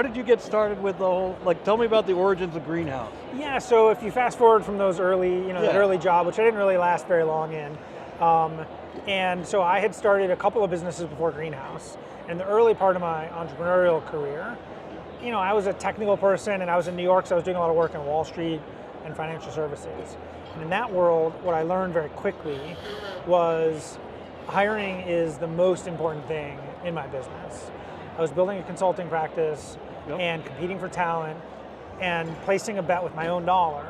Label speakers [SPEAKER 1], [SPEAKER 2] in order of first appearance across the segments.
[SPEAKER 1] How did you get started with the whole, like, tell me about the origins of Greenhouse.
[SPEAKER 2] Yeah, so if you fast forward from those early, that early job, which I didn't really last very long in, and so I had started a couple of businesses before Greenhouse. In the early part of my entrepreneurial career, I was a technical person and I was in New York, so I was doing a lot of work in Wall Street and financial services. And in that world, what I learned very quickly was hiring is the most important thing in my business. I was building a consulting practice and competing for talent and placing a bet with my own dollar.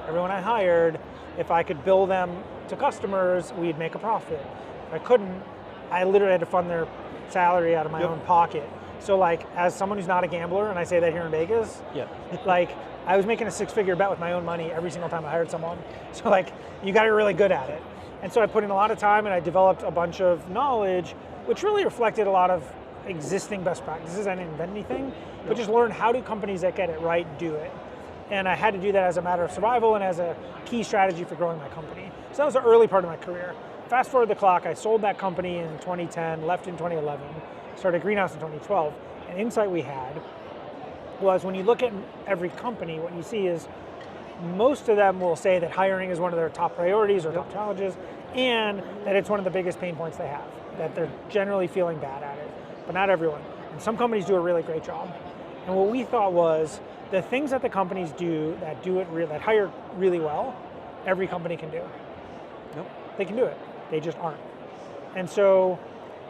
[SPEAKER 2] Everyone I hired, if I could bill them to customers, we'd make a profit. If I couldn't, I literally had to fund their salary out of my own pocket. So like, as someone who's not a gambler, and I say that here in Vegas, like, I was making a six-figure bet with my own money every single time I hired someone. So like, you got to be really good at it. And so I put in a lot of time and I developed a bunch of knowledge, which really reflected a lot of existing best practices. I didn't invent anything, but just learn how do companies that get it right do it. And I had to do that as a matter of survival and as a key strategy for growing my company. So that was the early part of my career. Fast forward the clock, I sold that company in 2010, left in 2011, started Greenhouse in 2012. An insight we had was when you look at every company, what you see is most of them will say that hiring is one of their top priorities or top challenges, and that it's one of the biggest pain points they have, that they're generally feeling bad at it, but not everyone. And some companies do a really great job. And what we thought was the things that the companies do that hire really well, every company can do. They can do it. They just aren't. And so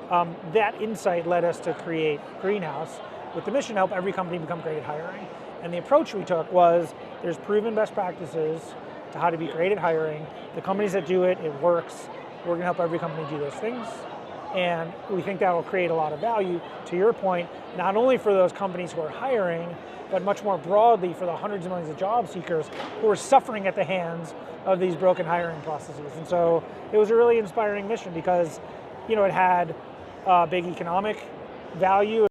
[SPEAKER 2] that insight led us to create Greenhouse with the mission to help every company become great at hiring. And the approach we took was there's proven best practices to how to be great at hiring. The companies that do it, it works. We're going to help every company do those things. And we think that will create a lot of value, to your point, not only for those companies who are hiring, but much more broadly for the hundreds of millions of job seekers who are suffering at the hands of these broken hiring processes. And so it was a really inspiring mission because, it had big economic value.